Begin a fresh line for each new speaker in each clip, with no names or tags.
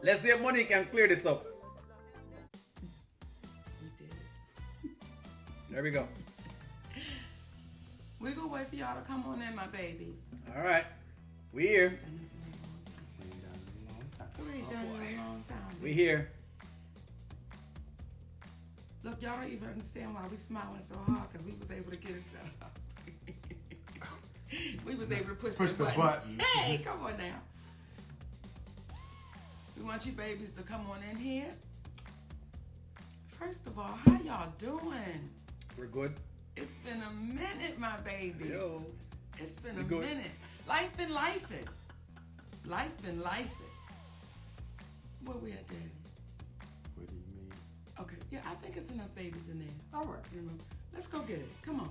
Let's see if Money can clear this up.
We did.
There we go.
We're gonna wait for y'all to come on in, my babies.
All right. We here.
Done this in a long time. We ain't
Oh,
done
boy.
it in a long time.
We here.
Look, y'all don't even understand why we smiling so hard, because we was able to get it set up. We was able to push the button. Hey, come on now. We want you babies to come on in here. First of all, how y'all doing?
We're good.
It's been a minute, my babies.
Yo.
It's been
We
a
good.
minute. Life been lifing. Life been lifing. Where we at, Daddy?
What do you mean?
Okay, yeah, I think it's enough babies in there.
All right.
You know, let's go get it. Come on.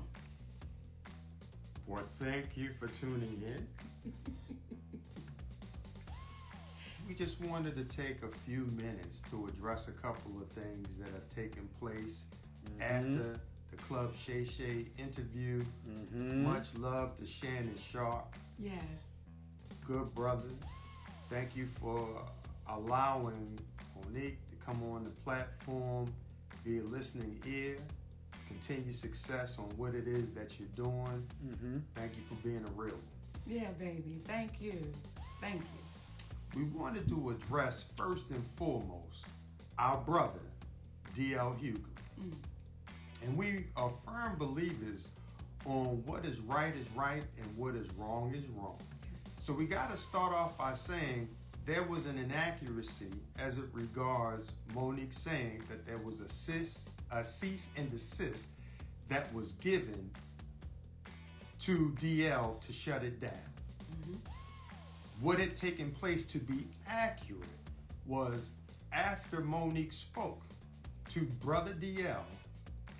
Well, thank you for tuning in. We just wanted to take a few minutes to address a couple of things that have taken place after the Club Shay Shay interview. Much love to Shannon Sharp.
Yes.
Good brother. Thank you for allowing Monique to come on the platform, be a listening ear, continue success on what it is that you're doing. Thank you for being a real one.
Yeah, baby. Thank you. Thank you.
We wanted to address first and foremost our brother, D.L. Hughley. And we are firm believers on what is right and what is wrong.
Yes.
So we got to start off by saying there was an inaccuracy as it regards Monique saying that there was a cease and desist that was given to DL to shut it down. What had taken place, to be accurate, was after Monique spoke to Brother DL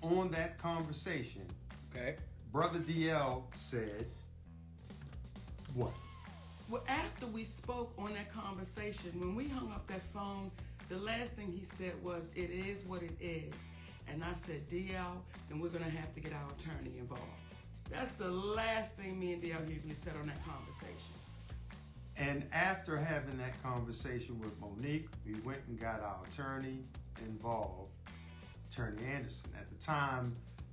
on that conversation,
Okay.
Brother DL said, what?
Well, after we spoke on that conversation, when we hung up that phone, the last thing he said was, "It is what it is." And I said, DL, then we're going to have to get our attorney involved. That's the last thing me and DL Hughley said on that conversation.
And after having that conversation with Monique, we went and got our attorney involved, Attorney Anderson. At the time,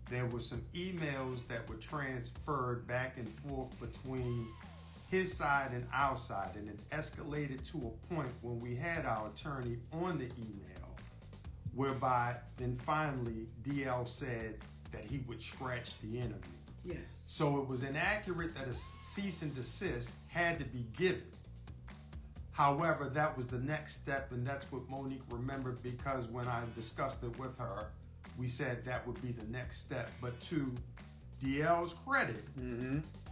there were some emails that were transferred back and forth between his side and our side, and it escalated to a point when we had our attorney on the email, whereby then finally DL said that he would scratch the interview.
Yes.
So it was inaccurate that a cease and desist had to be given. However, that was the next step, and that's what Monique remembered, because when I discussed it with her, we said that would be the next step. But to DL's credit,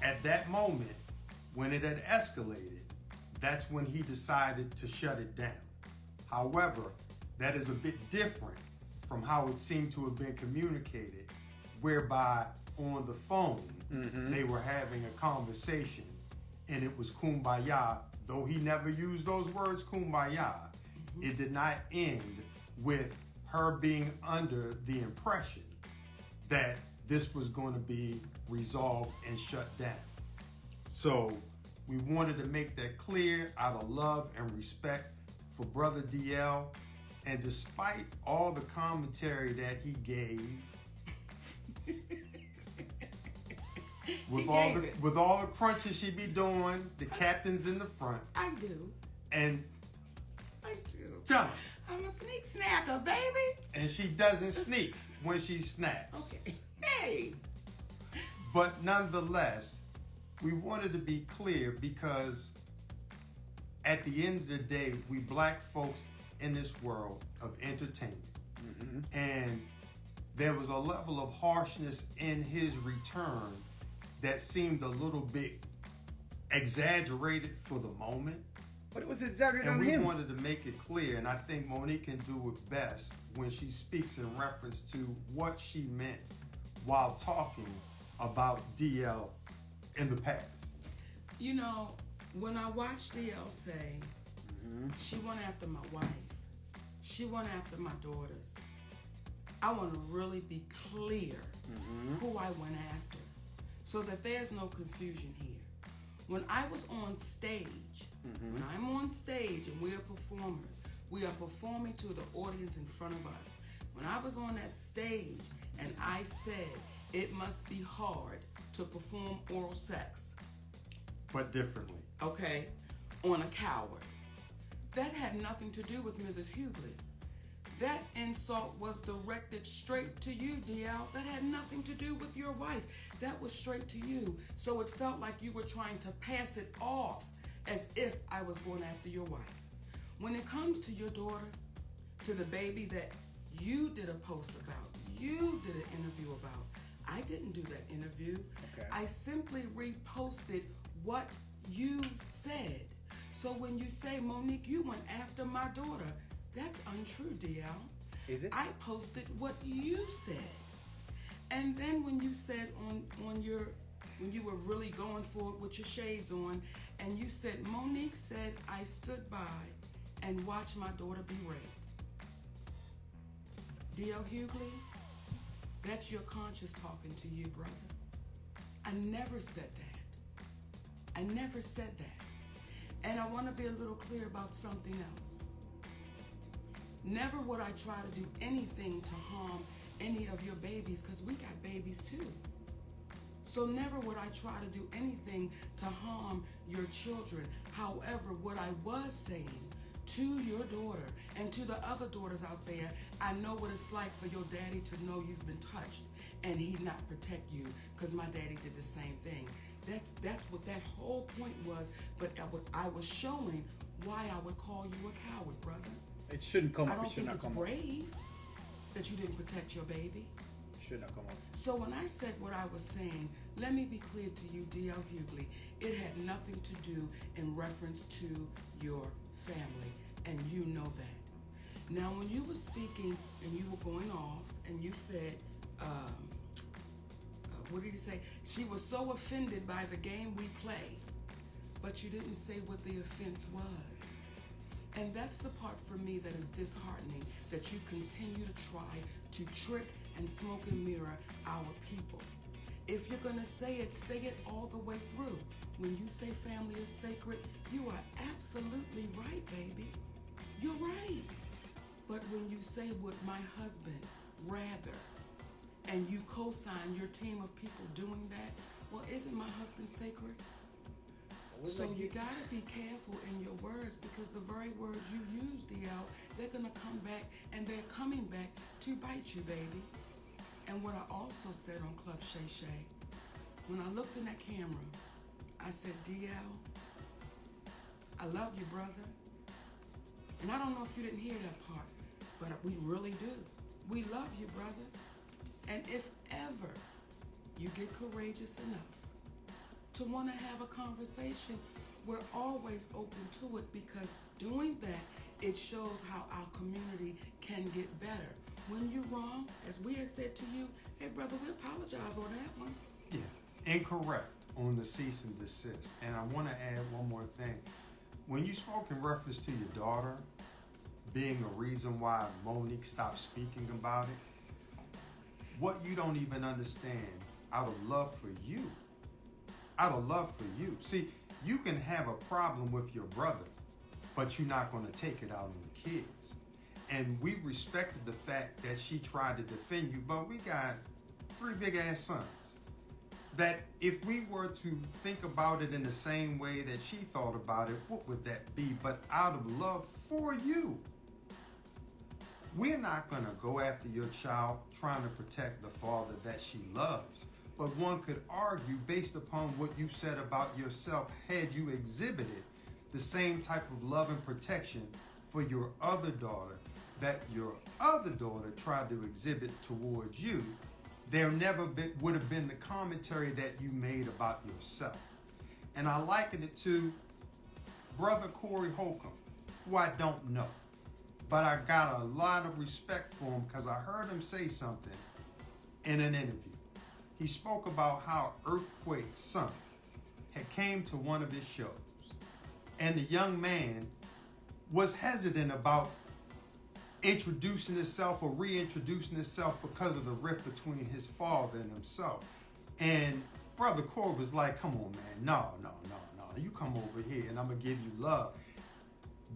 at that moment, when it had escalated, that's when he decided to shut it down. However, that is a bit different from how it seemed to have been communicated, whereby on the phone, they were having a conversation and it was kumbaya. Though he never used those words, kumbaya, it did not end with her being under the impression that this was going to be resolved and shut down. So we wanted to make that clear out of love and respect for Brother DL. And despite all the commentary that he gave, with all the crunches she be doing, the captain's in the front.
I do.
And
I do.
tell him.
I'm a sneak snacker, baby.
And she doesn't sneak when she snaps.
Okay. Hey.
But nonetheless, we wanted to be clear because at the end of the day, we black folks in this world of entertainment. And there was a level of harshness in his return that seemed a little bit exaggerated for the moment.
But it was exaggerated
And
on
we
him.
wanted to make it clear, and I think Monique can do it best when she speaks in reference to what she meant while talking about DL in the past.
You know, when I watched DL say, she went after my wife, she went after my daughters, I want to really be clear who I went after so that there's no confusion here. When I was on stage, when I'm on stage and we're performers, We are performing to the audience in front of us. When I was on that stage and I said it must be hard to perform oral sex,
But differently.
okay, on a coward, that had nothing to do with Mrs. Hughley. That insult was directed straight to you, DL. That had nothing to do with your wife. That was straight to you. So it felt like you were trying to pass it off as if I was going after your wife. When it comes to your daughter, to the baby that you did a post about, you did an interview about, I didn't do that interview.
Okay.
I simply reposted what you said. So when you say, Monique, you went after my daughter, that's untrue, DL.
Is it?
I posted what you said. And then when you said when you were really going for it with your shades on, and you said, Monique said I stood by and watched my daughter be raped. D.L. Hughley, that's your conscience talking to you, brother. I never said that. I never said that. And I want to be a little clear about something else. Never would I try to do anything to harm any of your babies, because we got babies too. So never would I try to do anything to harm your children. However, what I was saying to your daughter and to the other daughters out there, I know what it's like for your daddy to know you've been touched and he not protect you, because my daddy did the same thing. That's what that whole point was, but I was showing why I would call you a coward, brother.
It shouldn't come
I
up.
don't
It should
think
not
it's
come up.
brave that you didn't protect your baby.
It should not come up.
So when I said what I was saying, let me be clear to you, D.L. Hughley, it had nothing to do in reference to your family, and you know that. Now, when you were speaking and you were going off, and you said, what did you say? She was so offended by the game we play, but you didn't say what the offense was. And that's the part for me that is disheartening, that you continue to try to trick and smoke and mirror our people. If you're gonna say it all the way through. When you say family is sacred, you are absolutely right, baby. You're right. But when you say would my husband rather, and you co-sign your team of people doing that, well, isn't my husband sacred? So you gotta be careful in your words, because the very words you use, DL, they're gonna come back, and they're coming back to bite you, baby. And what I also said on Club Shay Shay, when I looked in that camera, I said, DL, I love you, brother. And I don't know if you didn't hear that part, but we really do. We love you, brother. And if ever you get courageous enough to want to have a conversation, we're always open to it, because doing that, it shows how our community can get better. When you're wrong, as we had said to you, hey brother, we apologize on that one.
Yeah, incorrect on the cease and desist. And I want to add one more thing. When you spoke in reference to your daughter being a reason why Monique stopped speaking about it, what you don't even understand, out of love for you, see, you can have a problem with your brother, but you're not going to take it out on the kids. And we respected the fact that she tried to defend you, but we got 3 big ass sons. That if we were to think about it in the same way that she thought about it, what would that be? But out of love for you, we're not going to go after your child trying to protect the father that she loves. But one could argue, based upon what you said about yourself, had you exhibited the same type of love and protection for your other daughter that your other daughter tried to exhibit towards you, there never would have been the commentary that you made about yourself. And I liken it to Brother Corey Holcomb, who I don't know, but I got a lot of respect for him because I heard him say something in an interview. He spoke about how Earthquake's son had came to one of his shows, and the young man was hesitant about introducing himself or reintroducing himself because of the rift between his father and himself. And Brother Corey was like, come on, man, no, you come over here and I'm gonna give you love.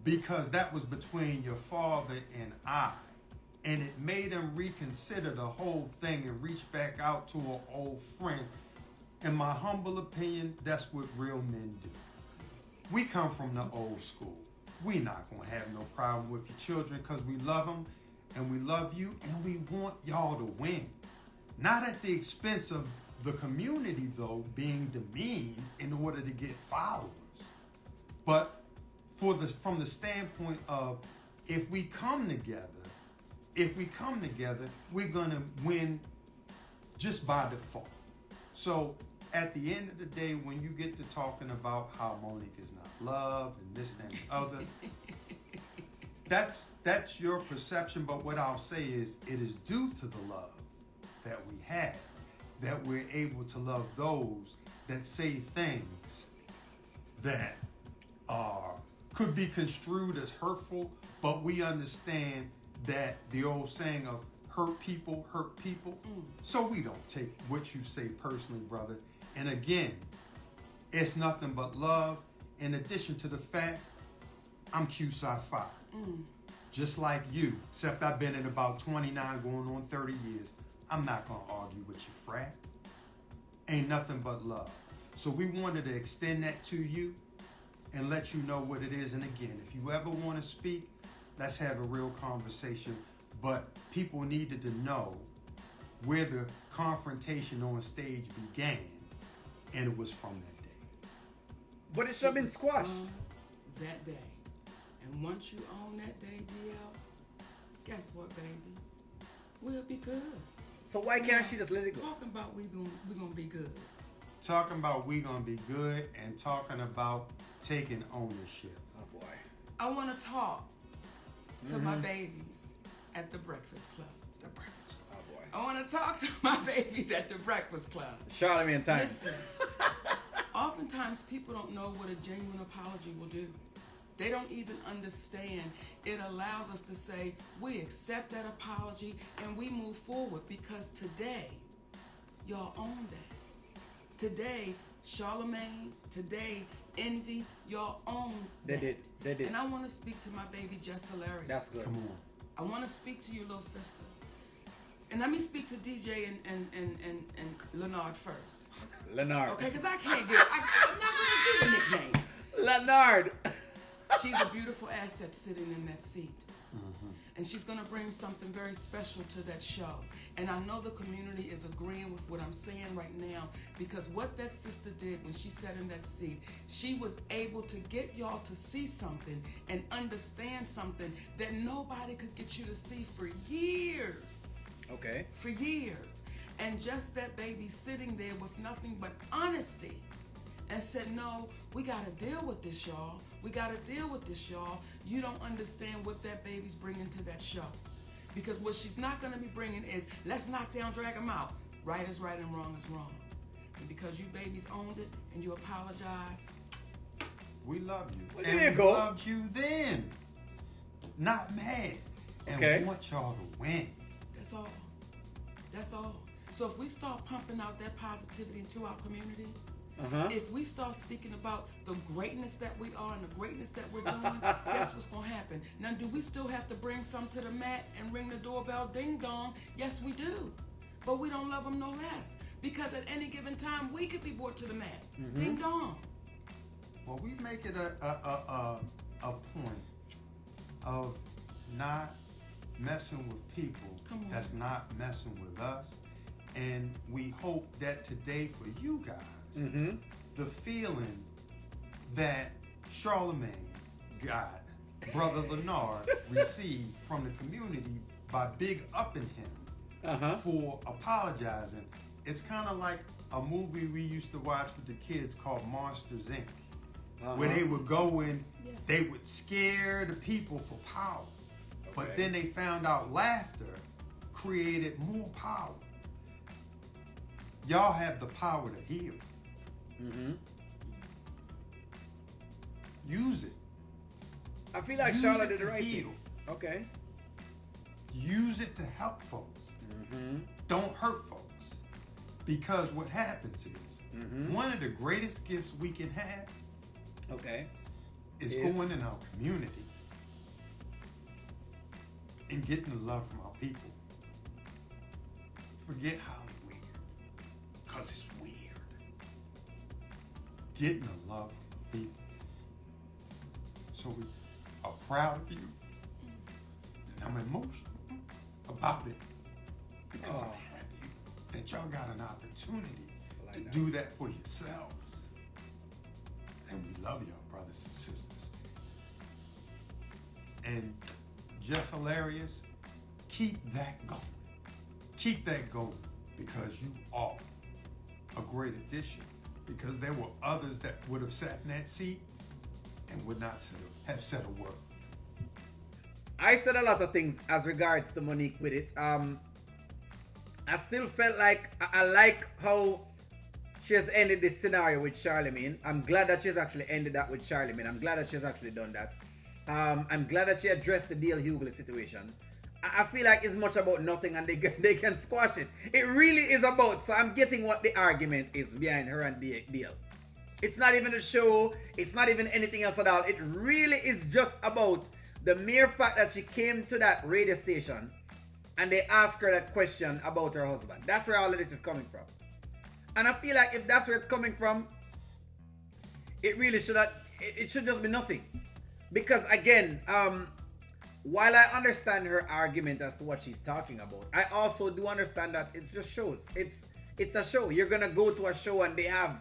because that was between your father and I. And it made him reconsider the whole thing and reach back out to an old friend. In my humble opinion, that's what real men do. We come from the old school. We not going to have no problem with your children because we love them and we love you and we want y'all to win. Not at the expense of the community, though, being demeaned in order to get followers. But from the standpoint of if we come together, we're going to win just by default. So at the end of the day, when you get to talking about how Monique is not loved and this and the other, that's your perception. But what I'll say is it is due to the love that we have that we're able to love those that say things that could be construed as hurtful, but we understand that the old saying of hurt people. So we don't take what you say personally, brother. And again, it's nothing but love. In addition to the fact, I'm Q-Sci-Fi. Just like you, except I've been in about 29 going on 30 years. I'm not going to argue with you, frat. Ain't nothing but love. So we wanted to extend that to you and let you know what it is. And again, if you ever want to speak, let's have a real conversation. But people needed to know where the confrontation on stage began, and it was from that day.
But it should have been squashed.
That day. And once you own that day, DL, guess what, baby? We'll be good.
So why can't she just let it go?
Talking about we gonna be good.
Talking about we gonna be good and talking about taking ownership.
Oh boy.
I want to talk to my babies at the Breakfast Club.
The Breakfast Club.
Oh boy.
I want to talk to my babies at the Breakfast Club.
Charlemagne time.
Listen, oftentimes people don't know what a genuine apology will do. They don't even understand. It allows us to say, we accept that apology and we move forward because today, y'all own that. Today, Charlemagne, today, Envy, y'all own that.
They did.
And I want to speak to my baby Jess Hilarious.
That's good.
Come on.
I want to speak to your little sister. And let me speak to DJ and Leonard first.
Leonard.
Okay, because I'm not going to give a nickname.
Leonard.
She's a beautiful asset sitting in that seat. And she's going to bring something very special to that show. And I know the community is agreeing with what I'm saying right now because what that sister did when she sat in that seat, she was able to get y'all to see something and understand something that nobody could get you to see for years.
Okay.
For years. And just that baby sitting there with nothing but honesty and said, no, we got to deal with this, y'all. We got to deal with this, y'all. You don't understand what that baby's bringing to that show. Because what she's not going to be bringing is, let's knock down, drag them out. Right is right and wrong is wrong. And because you babies owned it and you apologize.
We love you.
Well,
and
there you
we
go.
loved you then. Not mad. And
Okay.
we want y'all to win.
That's all. That's all. So if we start pumping out that positivity into our community, if we start speaking about the greatness that we are and the greatness that we're doing, guess what's going to happen? Now, do we still have to bring some to the mat and ring the doorbell ding dong? Yes, we do. But we don't love them no less. Because at any given time, we could be brought to the mat. Ding dong.
Well, we make it a point of not messing with people that's not messing with us. And we hope that today for you guys, the feeling that Charlemagne got, Brother Leonard received from the community by big upping him for apologizing. It's kind of like a movie we used to watch with the kids called Monsters, Inc. Where they would go and they would scare the people for power. But then they found out laughter created more power. Y'all have the power to heal. Use it.
I feel like
Use
Charlotte
it
did the
to
right
heal.
thing. Okay.
Use it to help folks. Don't hurt folks. Because what happens is, one of the greatest gifts we can have
Okay.
is going in our community and getting the love from our people. Forget Hollywood, because it's weird. Getting the love from people. So we are proud of you, and I'm emotional about it because I'm happy that y'all got an opportunity to do that for yourselves. And we love y'all, brothers and sisters. And just hilarious, keep that going. Keep that going, because you are a great addition. Because there were others that would have sat in that seat and would not have said a word.
I said a lot of things as regards to Monique with it. I still felt like I like how she has ended this scenario with Charlemagne. I'm glad that she's actually ended that with Charlemagne. I'm glad that she's actually done that. I'm glad that she addressed the DL Hughley situation. I feel like it's much about nothing and they can squash it. It really is about, so I'm getting what the argument is behind her and DL. It's not even a show. It's not even anything else at all. It really is just about the mere fact that she came to that radio station and they asked her that question about her husband. That's where all of this is coming from. And I feel like if that's where it's coming from, it really should not, it should just be nothing. Because again, while I understand her argument as to what she's talking about, I also do understand that it's just shows. It's a show. You're gonna go to a show and they have,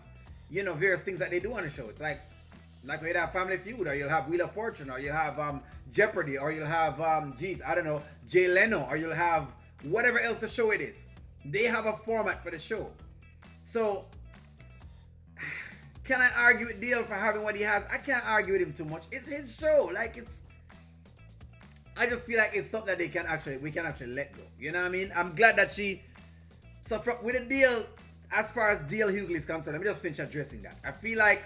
you know, various things that they do on the show. It's like when you have Family Feud, or you'll have Wheel of Fortune, or you'll have Jeopardy, or you'll have Jay Leno, or you'll have whatever else the show it is. They have a format for the show. So can I argue with DL for having what he has? I can't argue with him too much. It's his show. I just feel like it's something that we can actually let go. You know what I mean? I'm glad that with the deal, as far as DL Hughley is concerned, let me just finish addressing that. I feel like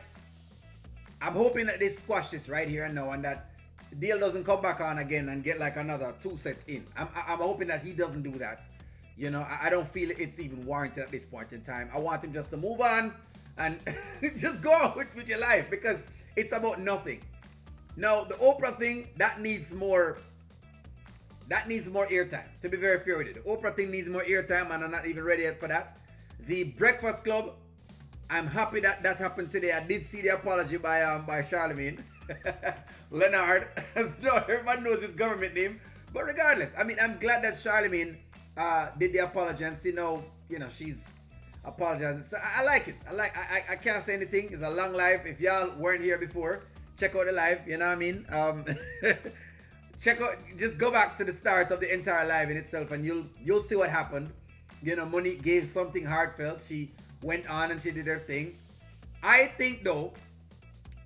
I'm hoping that they squash this right here and now, and that DL doesn't come back on again and get like another 2 sets in. I'm hoping that he doesn't do that. You know, I don't feel it's even warranted at this point in time. I want him just to move on and just go on with your life, because it's about nothing. Now, the Oprah thing, that needs more airtime, to be very fair with it. The Oprah thing needs more airtime, and I'm not even ready yet for that. The Breakfast Club, I'm happy that happened today. I did see the apology by Charlemagne. Leonard, no, everybody knows his government name. But regardless, I mean, I'm glad that Charlemagne did the apology, and she's apologizing. So I like it. I can't say anything. It's a long life. If y'all weren't here before, check out the live, you know what I mean? Just go back to the start of the entire live in itself, and you'll see what happened. You know, Monique gave something heartfelt. She went on and she did her thing. I think though,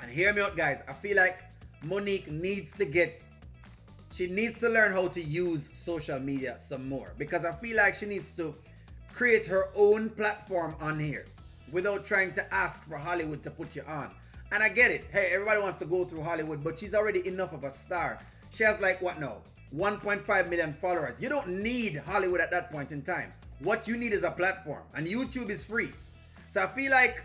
and hear me out guys, I feel like Monique needs to learn how to use social media some more, because I feel like she needs to create her own platform on here without trying to ask for Hollywood to put you on. And I get it. Hey, everybody wants to go through Hollywood, but she's already enough of a star. She has like, what now? 1.5 million followers. You don't need Hollywood at that point in time. What you need is a platform, and YouTube is free. So I feel like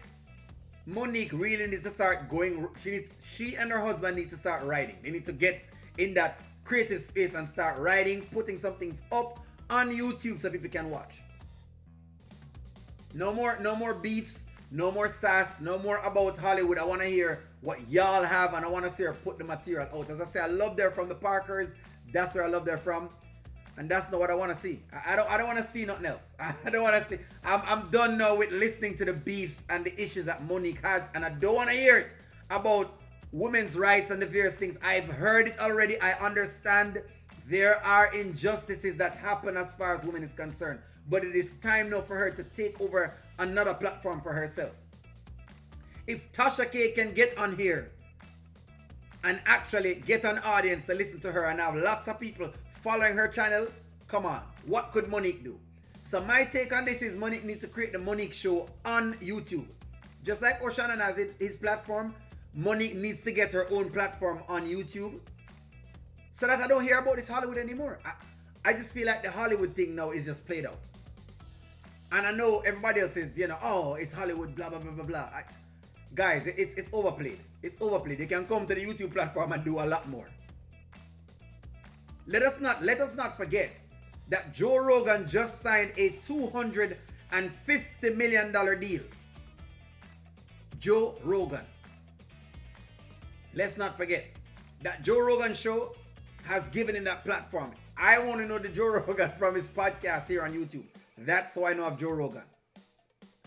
Monique really needs to start going. She and her husband need to start writing. They need to get in that creative space and start writing, putting some things up on YouTube so people can watch. No more beefs, no more sass, no more about Hollywood. I want to hear what y'all have, and I want to see her put the material out. As I say, I love her from the Parkers. That's where I love her from, and that's not what I want to see. I don't want to see nothing else. I don't want to see. I'm done now with listening to the beefs and the issues that Monique has, and I don't want to hear it about women's rights and the various things. I've heard it already. I understand there are injustices that happen as far as women is concerned, but it is time now for her to take over another platform for herself. If Tasha K can get on here and actually get an audience to listen to her and have lots of people following her channel, come on, what could Monique do? So my take on this is Monique needs to create the Monique Show on YouTube. Just like O'Shannon has his platform, Monique needs to get her own platform on YouTube, so that I don't hear about this Hollywood anymore. I just feel like the Hollywood thing now is just played out. And I know everybody else is, oh, it's Hollywood, blah, blah, blah, blah, blah. Guys, it's overplayed. It's overplayed. You can come to the YouTube platform and do a lot more. let us not forget that Joe Rogan just signed a $250 million deal. Joe Rogan. Let's not forget that Joe Rogan show has given him that platform. I want to know the Joe Rogan from his podcast here on YouTube. That's how I know of Joe Rogan.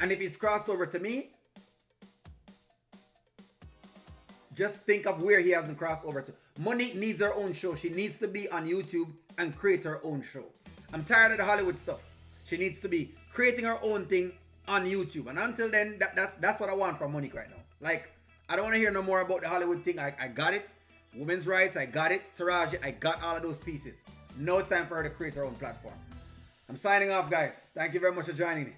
And if he's crossed over to me, just think of where he hasn't crossed over to. Monique needs her own show. She needs to be on YouTube and create her own show. I'm tired of the Hollywood stuff. She needs to be creating her own thing on YouTube. And until then, that's what I want from Monique right now. Like, I don't want to hear no more about the Hollywood thing. I got it. Women's rights, I got it. Taraji, I got all of those pieces. Now it's time for her to create her own platform. I'm signing off, guys. Thank you very much for joining me.